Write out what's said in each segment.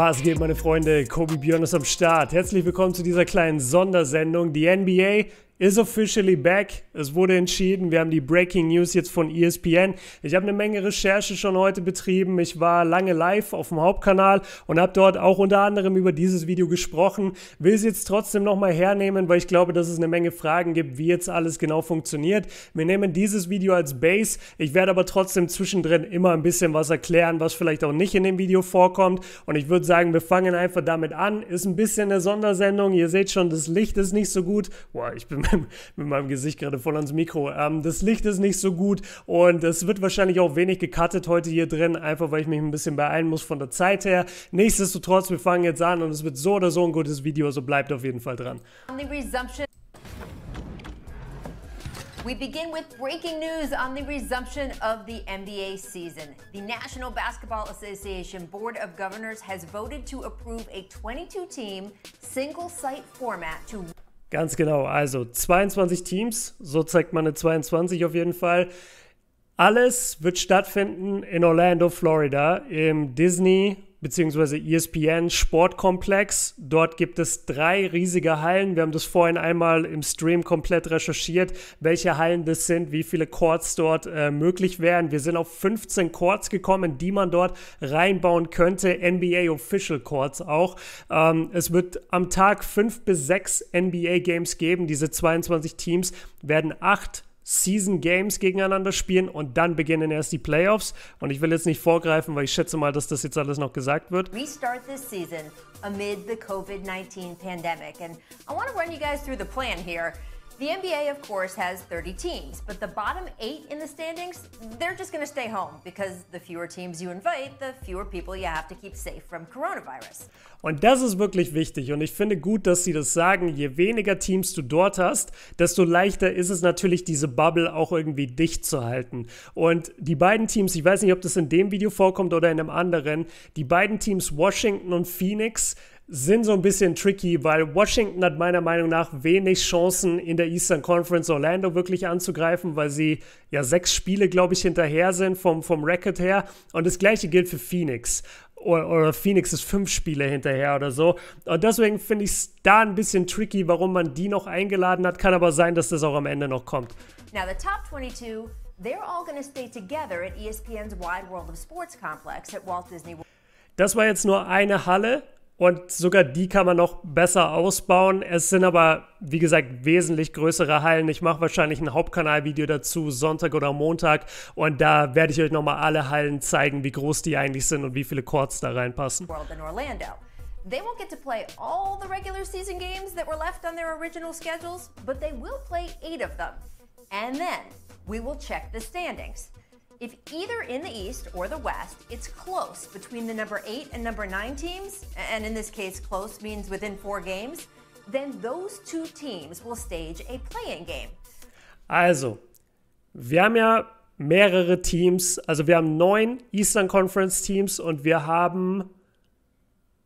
Was geht, meine Freunde? KobeBjoern ist am Start. Herzlich willkommen zu dieser kleinen Sondersendung. Die NBA is officially back. Es wurde entschieden. Wir haben die Breaking News jetzt von ESPN. Ich habe eine Menge Recherche schon heute betrieben. Ich war lange live auf dem Hauptkanal und habe dort auch unter anderem über dieses Video gesprochen. Will es jetzt trotzdem nochmal hernehmen, weil ich glaube, dass es eine Menge Fragen gibt, wie jetzt alles genau funktioniert. Wir nehmen dieses Video als Base. Ich werde aber trotzdem zwischendrin immer ein bisschen was erklären, was vielleicht auch nicht in dem Video vorkommt. Und ich würde sagen, wir fangen einfach damit an. Ist ein bisschen eine Sondersendung. Ihr seht schon, das Licht ist nicht so gut. Boah, ich bin mit meinem Gesicht gerade voll ans Mikro. Das Licht ist nicht so gut und es wird wahrscheinlich auch wenig gecuttet heute hier drin, einfach weil ich mich ein bisschen beeilen muss von der Zeit her. Nichtsdestotrotz, wir fangen jetzt an und es wird so oder so ein gutes Video, also bleibt auf jeden Fall dran. We begin with breaking news on the resumption of the NBA season. The National Basketball Association Board of Governors has voted to approve a 22-team single-site format to... Ganz genau, also 22 Teams, so zeigt man eine 22 auf jeden Fall. Alles wird stattfinden in Orlando, Florida, im Disney bzw. ESPN Sport Complex. Dort gibt es 3 riesige Hallen. Wir haben das vorhin einmal im Stream komplett recherchiert, welche Hallen das sind, wie viele Courts dort möglich wären. Wir sind auf 15 Courts gekommen, die man dort reinbauen könnte. NBA Official Courts auch. Es wird am Tag 5 bis 6 NBA Games geben. Diese 22 Teams werden 8 Season Games gegeneinander spielen und dann beginnen erst die Playoffs. Und ich will jetzt nicht vorgreifen, weil ich schätze mal, dass das jetzt alles noch gesagt wird. Restart this season amid the COVID-19 pandemic. And I want to run you guys through the plan here. The NBA, of course, has 30 teams, but the bottom 8 in the standings, they're just going to stay home because the fewer teams you invite, the fewer people you have to keep safe from coronavirus. Und das ist wirklich wichtig und ich finde gut, dass sie das sagen. Je weniger Teams du dort hast, desto leichter ist es natürlich, diese Bubble auch irgendwie dicht zu halten. Und die beiden Teams, ich weiß nicht, ob das in dem Video vorkommt oder in einem anderen, die beiden Teams Washington und Phoenix sind so ein bisschen tricky, weil Washington hat meiner Meinung nach wenig Chancen in der Eastern Conference Orlando wirklich anzugreifen, weil sie ja 6 Spiele, glaube ich, hinterher sind vom Record her. Und das gleiche gilt für Phoenix. Oder Phoenix ist 5 Spiele hinterher oder so. Und deswegen finde ich es da ein bisschen tricky, warum man die noch eingeladen hat. Kann aber sein, dass das auch am Ende noch kommt. Now the top 22, they're all going to stay together at ESPN's Wide World of Sports Complex at Walt Disney World. Das war jetzt nur eine Halle. Und sogar die kann man noch besser ausbauen. Es sind aber, wie gesagt, wesentlich größere Hallen. Ich mache wahrscheinlich ein Hauptkanalvideo dazu, Sonntag oder Montag. Und da werde ich euch nochmal alle Hallen zeigen, wie groß die eigentlich sind und wie viele Courts da reinpassen. In Orlando. They won't get to play all the regular season games that were left on their original schedules, but they will play 8 of them. And then we will check the standings. If either in the East or the West, it's close between the number 8 and number 9 teams, and in this case close means within 4 games, then those 2 teams will stage a play-in game. Also, wir haben ja mehrere Teams, also wir haben 9 Eastern Conference Teams und wir haben,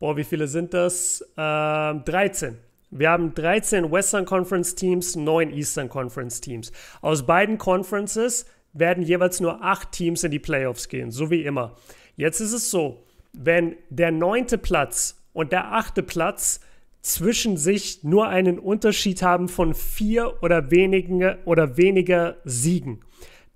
wie viele sind das? 13. Wir haben 13 Western Conference Teams, 9 Eastern Conference Teams. Aus beiden Conferences werden jeweils nur 8 Teams in die Playoffs gehen, so wie immer. Jetzt ist es so, wenn der 9. Platz und der 8. Platz zwischen sich nur einen Unterschied haben von 4 oder weniger Siegen,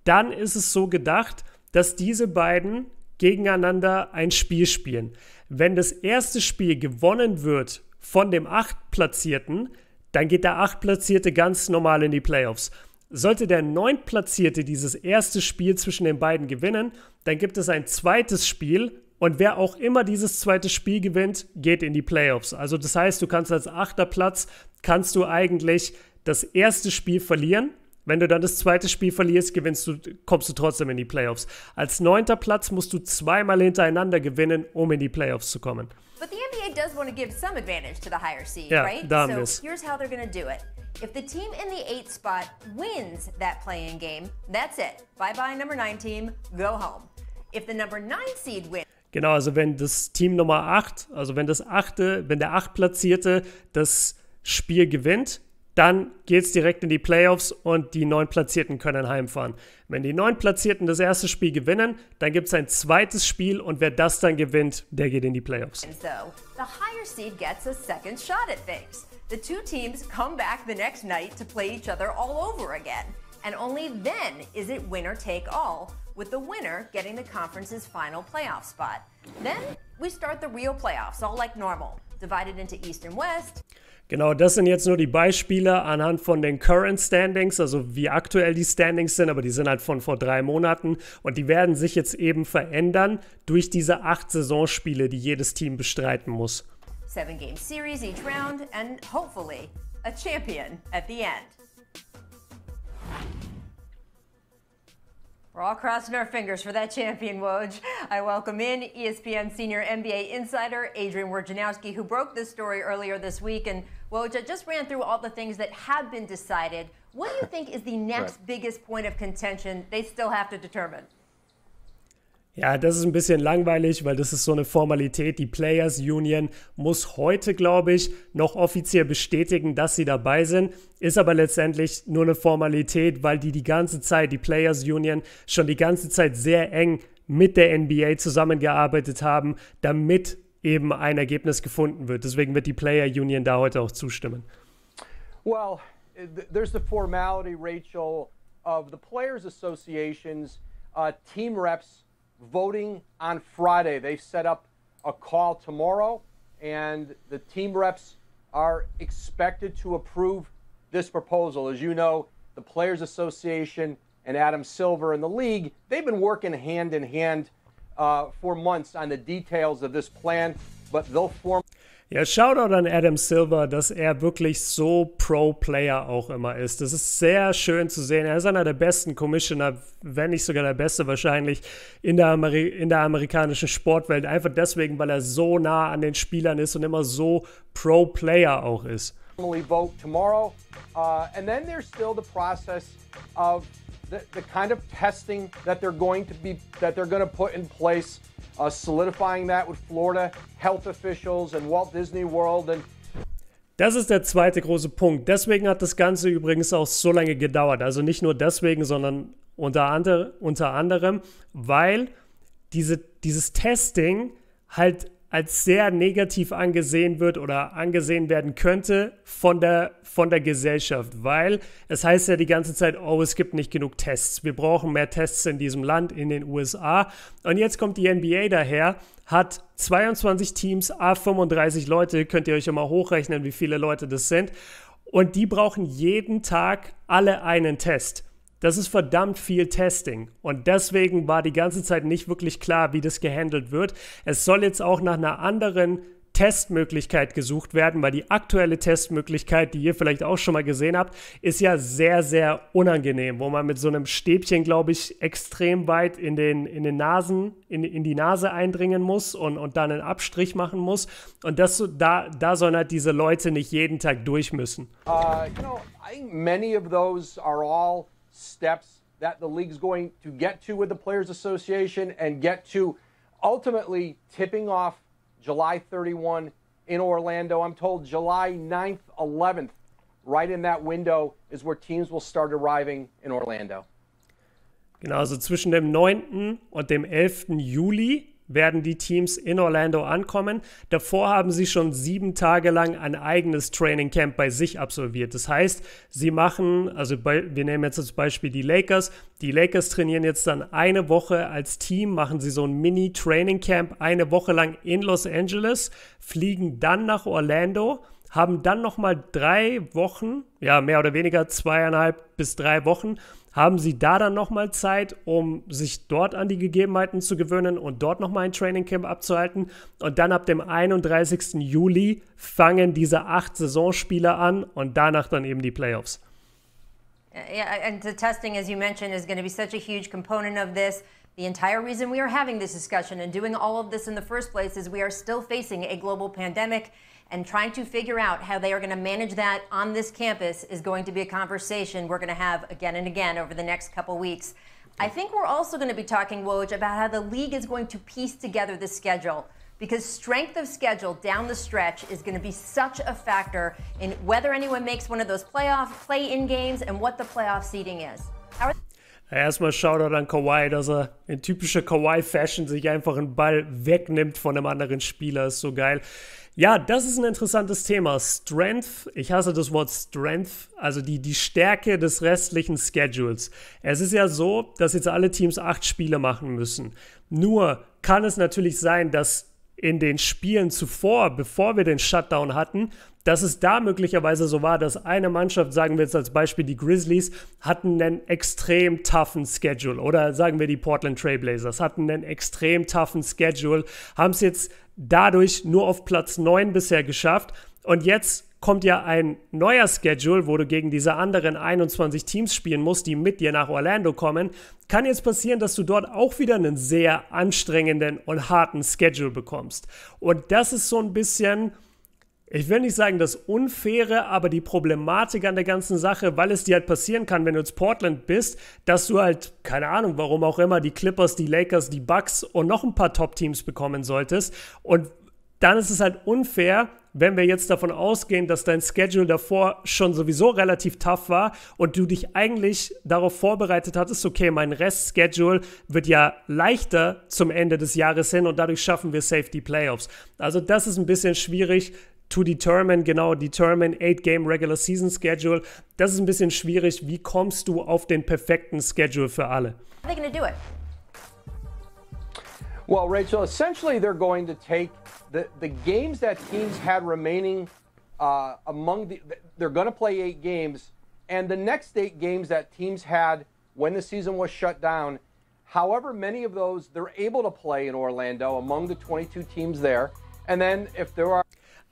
dann ist es so gedacht, dass diese beiden gegeneinander ein Spiel spielen. Wenn das erste Spiel gewonnen wird von dem 8-Platzierten, dann geht der 8-Platzierte ganz normal in die Playoffs. Sollte der 9-Platzierte dieses erste Spiel zwischen den beiden gewinnen, dann gibt es ein zweites Spiel und wer auch immer dieses zweite Spiel gewinnt, geht in die Playoffs. Also das heißt, du kannst als 8. Platz, kannst du eigentlich das erste Spiel verlieren. Wenn du dann das zweite Spiel verlierst, kommst du trotzdem in die Playoffs. Als 9. Platz musst du 2-mal hintereinander gewinnen, um in die Playoffs zu kommen. But the NBA does want to give some advantage to the higher seed, ja, right? So here's how they're going to do it. If the team in the 8th spot wins that play-in game, that's it. Bye-bye number 9 team, go home. If the number 9 seed wins... Genau, also wenn das Team Nummer 8, also wenn der 8-Platzierte das Spiel gewinnt, dann geht es direkt in die Playoffs und die 9 Platzierten können heimfahren. Wenn die 9 Platzierten das erste Spiel gewinnen, dann gibt es ein zweites Spiel und wer das dann gewinnt, der geht in die Playoffs. So, the higher seed gets a second shot at things. The two teams come back the next night to play each other all over again. And only then is it winner take all, with the winner getting the conference's final playoff spot. Then we start the real playoffs, all like normal, divided into East and West. Genau, das sind jetzt nur die Beispiele anhand von den Current Standings, also wie aktuell die Standings sind, aber die sind halt von vor 3 Monaten und die werden sich jetzt eben verändern durch diese 8 Saisonspiele, die jedes Team bestreiten muss. 7-game series each round and hopefully a champion at the end. We're all crossing our fingers for that champion, Woj. I welcome in ESPN senior NBA insider Adrian Wojnarowski, who broke this story earlier this week. And Woj, I just ran through all the things that have been decided. What do you think is the next biggest point of contention they still have to determine? Ja, das ist ein bisschen langweilig, weil das ist so eine Formalität. Die Players Union muss heute, glaube ich, noch offiziell bestätigen, dass sie dabei sind. Ist aber letztendlich nur eine Formalität, weil die ganze Zeit, die Players Union, schon die ganze Zeit sehr eng mit der NBA zusammengearbeitet haben, damit eben ein Ergebnis gefunden wird. Deswegen wird die Player Union da heute auch zustimmen. Well, there's the formality, Rachel, of the Players Association's team reps voting on Friday. They've set up a call tomorrow, and the team reps are expected to approve this proposal. As you know, the Players Association and Adam Silver and the league, they've been working hand in hand for months on the details of this plan, but they'll form. Ja, Shoutout an Adam Silver, dass er wirklich so Pro-Player auch immer ist. Das ist sehr schön zu sehen. Er ist einer der besten Commissioner, wenn nicht sogar der beste wahrscheinlich in der amerikanischen Sportwelt. Einfach deswegen, weil er so nah an den Spielern ist und immer so Pro-Player auch ist. Vote tomorrow, and then there's still the process of the kind of testing that they're going to put in place. Solidifying that with Florida health officials and Walt Disney World. And das ist der zweite große Punkt. Deswegen hat das Ganze übrigens auch so lange gedauert. Also nicht nur deswegen, sondern unter anderem, weil dieses Testing halt als sehr negativ angesehen wird oder angesehen werden könnte von der Gesellschaft, weil es heißt ja die ganze Zeit, oh, es gibt nicht genug Tests, wir brauchen mehr Tests in diesem Land, in den USA. Und jetzt kommt die NBA daher, hat 22 Teams, 35 Leute, könnt ihr euch ja mal hochrechnen, wie viele Leute das sind. Und die brauchen jeden Tag alle einen Test. Das ist verdammt viel Testing und deswegen war die ganze Zeit nicht wirklich klar, wie das gehandelt wird. Es soll jetzt auch nach einer anderen Testmöglichkeit gesucht werden, weil die aktuelle Testmöglichkeit, die ihr vielleicht auch schon mal gesehen habt, ist ja sehr, sehr unangenehm, wo man mit so einem Stäbchen, glaube ich, extrem weit in die Nase eindringen muss und dann einen Abstrich machen muss. Und da sollen halt diese Leute nicht jeden Tag durch müssen. I think many of those are all steps that the league's going to get to with the Players Association and get to ultimately tipping off July 31 in Orlando. I'm told July 9th, 11th, right in that window is where teams will start arriving in Orlando. Genau, also zwischen dem 9. und dem 11. Juli werden die Teams in Orlando ankommen. Davor haben sie schon 7 Tage lang ein eigenes Training Camp bei sich absolviert. Das heißt, sie machen, also wir nehmen jetzt als Beispiel die Lakers. Die Lakers trainieren jetzt dann eine Woche als Team, machen sie so ein Mini-Training Camp eine Woche lang in Los Angeles, fliegen dann nach Orlando, haben dann nochmal 3 Wochen, ja mehr oder weniger 2,5 bis 3 Wochen, haben sie da dann nochmal Zeit, um sich dort an die Gegebenheiten zu gewöhnen und dort nochmal ein Trainingcamp abzuhalten. Und dann ab dem 31. Juli fangen diese 8 Saisonspiele an und danach dann eben die Playoffs. Yeah, and the testing, as you mentioned, is going to be such a huge component of this. The entire reason we are having this discussion and doing all of this in the first place is we are still facing a global pandemic, and trying to figure out how they are going to manage that on this campus is going to be a conversation we're going to have again and again over the next couple weeks. I think we're also going to be talking, Woj, about how the league is going to piece together the schedule. because strength of schedule down the stretch is going to be such a factor in whether anyone makes one of those play-in games and what the playoff seeding is. Erstmal Shoutout an Kawhi, dass er in typischer Kawhi-Fashion sich einfach einen Ball wegnimmt von einem anderen Spieler. Ist so geil. Ja, das ist ein interessantes Thema. Strength, ich hasse das Wort Strength, also die Stärke des restlichen Schedules. Es ist ja so, dass jetzt alle Teams 8 Spiele machen müssen. Nur kann es natürlich sein, dass in den Spielen zuvor, bevor wir den Shutdown hatten, dass es da möglicherweise so war, dass eine Mannschaft, sagen wir jetzt als Beispiel die Grizzlies, hatten einen extrem toughen Schedule. Oder sagen wir die Portland Trail Blazers, hatten einen extrem toughen Schedule, haben es jetzt dadurch nur auf Platz 9 bisher geschafft. Und jetzt kommt ja ein neuer Schedule, wo du gegen diese anderen 21 Teams spielen musst, die mit dir nach Orlando kommen. Kann jetzt passieren, dass du dort auch wieder einen sehr anstrengenden und harten Schedule bekommst. Und das ist so ein bisschen, ich will nicht sagen das Unfaire, aber die Problematik an der ganzen Sache, weil es dir halt passieren kann, wenn du jetzt Portland bist, dass du halt, keine Ahnung, warum auch immer, die Clippers, die Lakers, die Bucks und noch ein paar Top-Teams bekommen solltest. Und dann ist es halt unfair, wenn wir jetzt davon ausgehen, dass dein Schedule davor schon sowieso relativ tough war und du dich eigentlich darauf vorbereitet hattest, okay, mein Rest-Schedule wird ja leichter zum Ende des Jahres hin und dadurch schaffen wir Safety Playoffs. Also das ist ein bisschen schwierig to determine 8-Game Regular Season Schedule. Das ist ein bisschen schwierig. Wie kommst du auf den perfekten Schedule für alle? How are they going to do it? Well, Rachel, essentially they're going to take the games that teams had remaining they're going to play 8 games, and the next 8 games that teams had when the season was shut down, however many of those they're able to play in Orlando among the 22 teams there. And then if there are...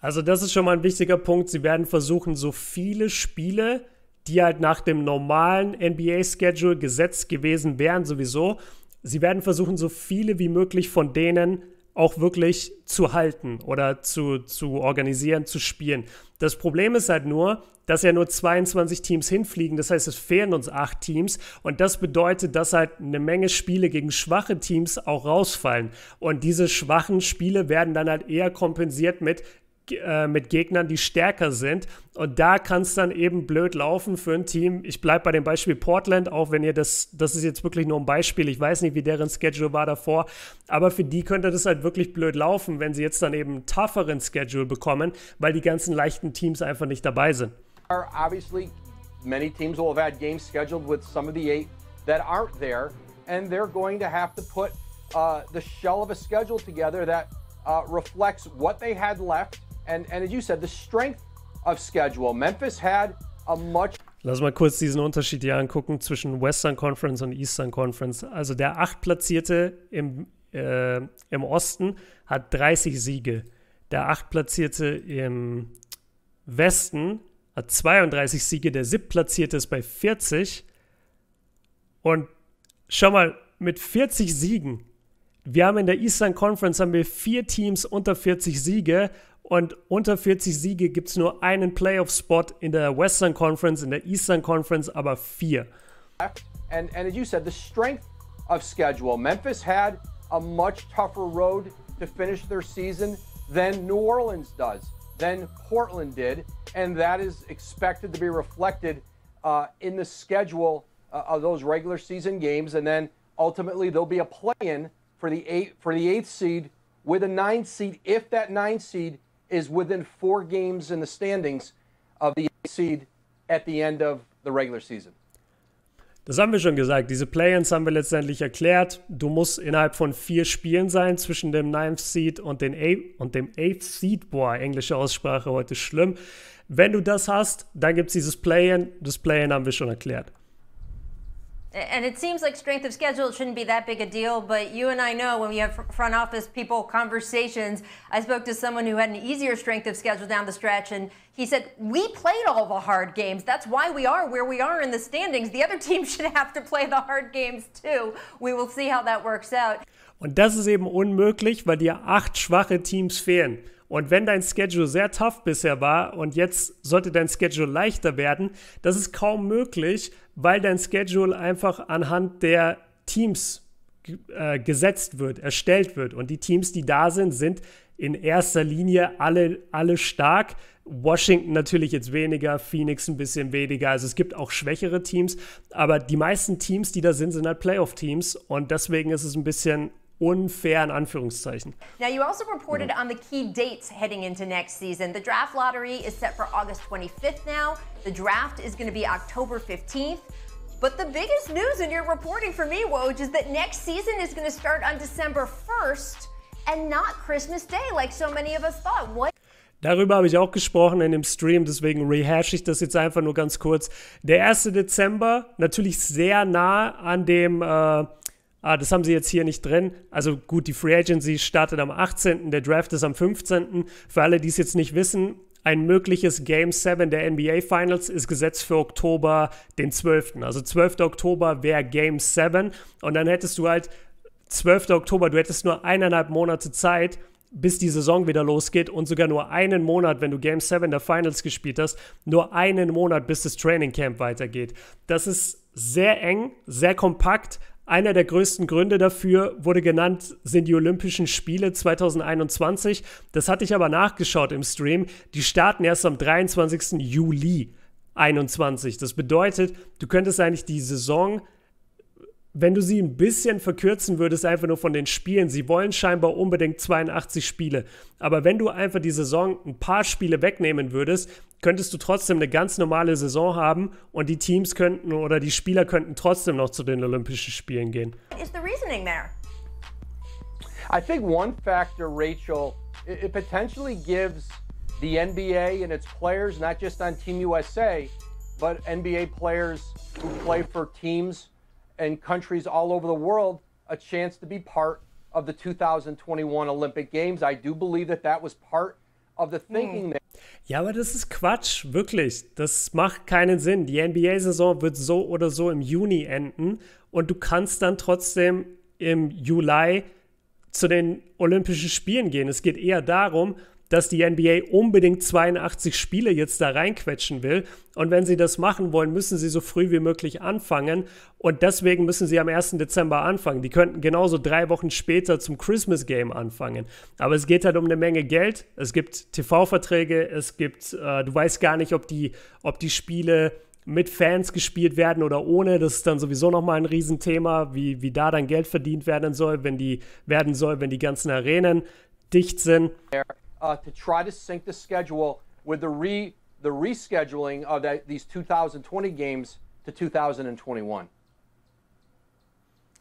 Also das ist schon mal ein wichtiger Punkt. Sie werden versuchen, so viele Spiele, die halt nach dem normalen NBA-Schedule gesetzt gewesen wären sowieso, sie werden versuchen, so viele wie möglich von denen auch wirklich zu halten oder zu organisieren, zu spielen. Das Problem ist halt nur, dass ja nur 22 Teams hinfliegen. Das heißt, es fehlen uns 8 Teams. Und das bedeutet, dass halt eine Menge Spiele gegen schwache Teams auch rausfallen. Und diese schwachen Spiele werden dann halt eher kompensiert mit Gegnern, die stärker sind. Und da kann es dann eben blöd laufen für ein Team. Ich bleibe bei dem Beispiel Portland, auch wenn ihr das ist jetzt wirklich nur ein Beispiel. Ich weiß nicht, wie deren Schedule war davor. Aber für die könnte das halt wirklich blöd laufen, wenn sie jetzt dann eben einen tougheren Schedule bekommen, weil die ganzen leichten Teams einfach nicht dabei sind. Obviously, many teams will have had games scheduled with some of the 8 that aren't there, and they're going to have to put the shell of a schedule together that reflects what they had left. And as you said, the strength of schedule. Memphis had a much... Lass mal kurz diesen Unterschied hier angucken zwischen Western Conference und Eastern Conference. Also der 8-Platzierte im Osten hat 30 Siege. Der 8-Platzierte im Westen hat 32 Siege. Der 7-Platzierte ist bei 40. Und schau mal, mit 40 Siegen. Wir haben in der Eastern Conference 4 Teams unter 40 Siege. Und unter 40 Siege gibt es nur einen Playoff-Spot in der Western Conference, in der Eastern Conference aber 4. And as you said, the strength of schedule. Memphis had a much tougher road to finish their season than New Orleans does, than Portland did, and that is expected to be reflected in the schedule of those regular season games, and then ultimately there'll be a play-in for the 8th seed with a 9th seed if that 9th seed is within 4 games in the standings of the 8th seed at the end of the regular season. Das haben wir schon gesagt. Diese Play-ins haben wir letztendlich erklärt. Du musst innerhalb von 4 Spielen sein zwischen dem 9th Seed und dem 8th Seed. Boah, englische Aussprache heute schlimm. Wenn du das hast, dann gibt es dieses Play-in. Das Play-in haben wir schon erklärt. And it seems like strength of schedule shouldn't be that big a deal, but you and I know when we have front office people conversations, I spoke to someone who had an easier strength of schedule down the stretch, and he said, we played all the hard games. That's why we are where we are in the standings. The other team should have to play the hard games too. We will see how that works out. Und das ist eben unmöglich, weil dir 8 schwache Teams fehlen. Und wenn dein Schedule sehr tough bisher war und jetzt sollte dein Schedule leichter werden, das ist kaum möglich, weil dein Schedule einfach anhand der Teams gesetzt wird, erstellt wird. Und die Teams, die da sind, sind in erster Linie alle stark. Washington natürlich jetzt weniger, Phoenix ein bisschen weniger. Also es gibt auch schwächere Teams, aber die meisten Teams, die da sind, sind halt Playoff-Teams und deswegen ist es ein bisschen unfair in Anführungszeichen. Now you also reported on the key dates heading into next season. The draft lottery is set for August 25th now. The draft is going to be October 15th. But the biggest news in your reporting for me, Woj, is that next season is going to start on December 1st and not Christmas Day like so many of us thought. What? Darüber habe ich auch gesprochen in dem Stream, deswegen rehash ich das jetzt einfach nur ganz kurz. Der 1. Dezember, natürlich sehr nah an dem, das haben sie jetzt hier nicht drin. Also gut, die Free Agency startet am 18., der Draft ist am 15. Für alle, die es jetzt nicht wissen, ein mögliches Game 7 der NBA Finals ist gesetzt für Oktober den 12. Also 12. Oktober wäre Game 7 und dann hättest du halt 12. Oktober, du hättest nur 1,5 Monate Zeit, bis die Saison wieder losgeht und sogar nur einen Monat, wenn du Game 7 der Finals gespielt hast, nur einen Monat, bis das Training Camp weitergeht. Das ist sehr eng, sehr kompakt. Einer der größten Gründe dafür wurde genannt, sind die Olympischen Spiele 2021. Das hatte ich aber nachgeschaut im Stream. Die starten erst am 23. Juli 2021. Das bedeutet, du könntest eigentlich die Saison, wenn du sie ein bisschen verkürzen würdest, einfach nur von den Spielen, sie wollen scheinbar unbedingt 82 Spiele, aber wenn du einfach die Saison ein paar Spiele wegnehmen würdest, könntest du trotzdem eine ganz normale Saison haben und die Teams könnten oder die Spieler könnten trotzdem noch zu den Olympischen Spielen gehen. What is the reasoning there? I think one factor, Rachel, it potentially gives the NBA and its players, not just on Team USA, but NBA players who play for teams and countries all over the world, a chance to be part of the 2021 Olympic Games. I do believe that was part of the thinking there. Ja, aber das ist Quatsch, wirklich. Das macht keinen Sinn. Die NBA-Saison wird so oder so im Juni enden und du kannst dann trotzdem im Juli zu den Olympischen Spielen gehen. Es geht eher darum, dass die NBA unbedingt 82 Spiele jetzt da reinquetschen will. Und wenn sie das machen wollen, müssen sie so früh wie möglich anfangen. Und deswegen müssen sie am 1. Dezember anfangen. Die könnten genauso 3 Wochen später zum Christmas Game anfangen. Aber es geht halt um eine Menge Geld. Es gibt TV-Verträge. Es gibt, du weißt gar nicht, ob die Spiele mit Fans gespielt werden oder ohne. Das ist dann sowieso nochmal ein Riesenthema, wie da dann Geld verdient werden soll, wenn die ganzen Arenen dicht sind. To try to sync the schedule with the rescheduling of these 2020 games to 2021.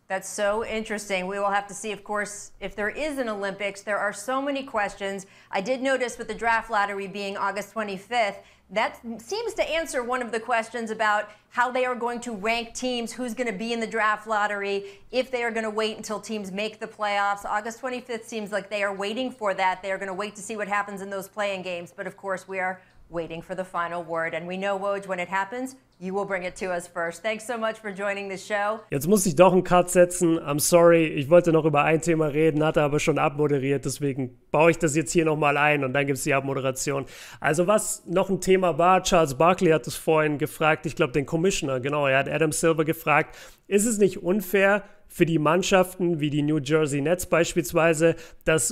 That's so interesting. We will have to see, of course, if there is an Olympics. There are so many questions. I did notice with the draft lottery being August 25th, that seems to answer one of the questions about how they are going to rank teams, who's going to be in the draft lottery, if they are going to wait until teams make the playoffs. August 25th seems like they are waiting for that. They are going to wait to see what happens in those playing games. But of course, we are waiting for the final word. And we know, Woj, when it happens, you will bring it to us first. Thanks so much for joining the show. Jetzt muss ich doch einen Cut setzen. I'm sorry, ich wollte noch über ein Thema reden, hatte aber schon abmoderiert, deswegen baue ich das jetzt hier nochmal ein und dann gibt es die Abmoderation. Also was noch ein Thema war, Charles Barkley hat es vorhin gefragt, ich glaube den Commissioner, genau, er hat Adam Silver gefragt, ist es nicht unfair für die Mannschaften wie die New Jersey Nets beispielsweise,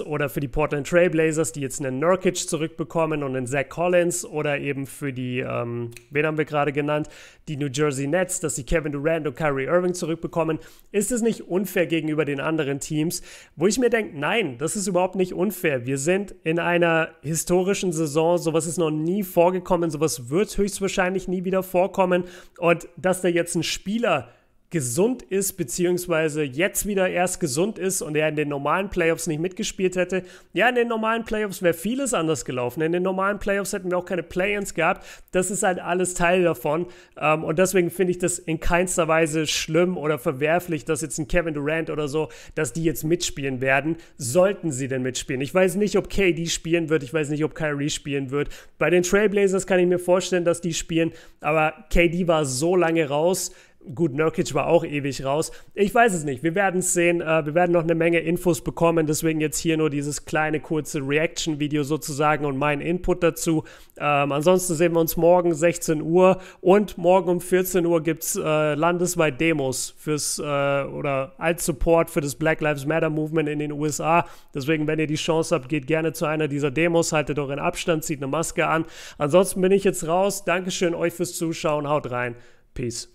oder für die Portland Trail Blazers, die jetzt einen Nurkic zurückbekommen und einen Zach Collins oder eben für die, wen haben wir gerade genannt, die New Jersey Nets, dass sie Kevin Durant und Kyrie Irving zurückbekommen. Ist es nicht unfair gegenüber den anderen Teams? Wo ich mir denke, nein, das ist überhaupt nicht unfair. Wir sind in einer historischen Saison, sowas ist noch nie vorgekommen, sowas wird höchstwahrscheinlich nie wieder vorkommen und dass da jetzt ein Spieler gesund ist, beziehungsweise jetzt wieder erst gesund ist und er in den normalen Playoffs nicht mitgespielt hätte. Ja, in den normalen Playoffs wäre vieles anders gelaufen. In den normalen Playoffs hätten wir auch keine Play-ins gehabt. Das ist halt alles Teil davon. Und deswegen finde ich das in keinster Weise schlimm oder verwerflich, dass jetzt ein Kevin Durant oder so, dass die jetzt mitspielen werden. Sollten sie denn mitspielen? Ich weiß nicht, ob KD spielen wird. Ich weiß nicht, ob Kyrie spielen wird. Bei den Trailblazers kann ich mir vorstellen, dass die spielen. Aber KD war so lange raus. Gut, Nurkic war auch ewig raus. Ich weiß es nicht. Wir werden es sehen. Wir werden noch eine Menge Infos bekommen. Deswegen jetzt hier nur dieses kleine, kurze Reaction-Video sozusagen und mein Input dazu. Ansonsten sehen wir uns morgen 16 Uhr und morgen um 14 Uhr gibt es landesweit Demos oder als Support für das Black Lives Matter Movement in den USA. Deswegen, wenn ihr die Chance habt, geht gerne zu einer dieser Demos, haltet euren Abstand, zieht eine Maske an. Ansonsten bin ich jetzt raus. Dankeschön euch fürs Zuschauen. Haut rein. Peace.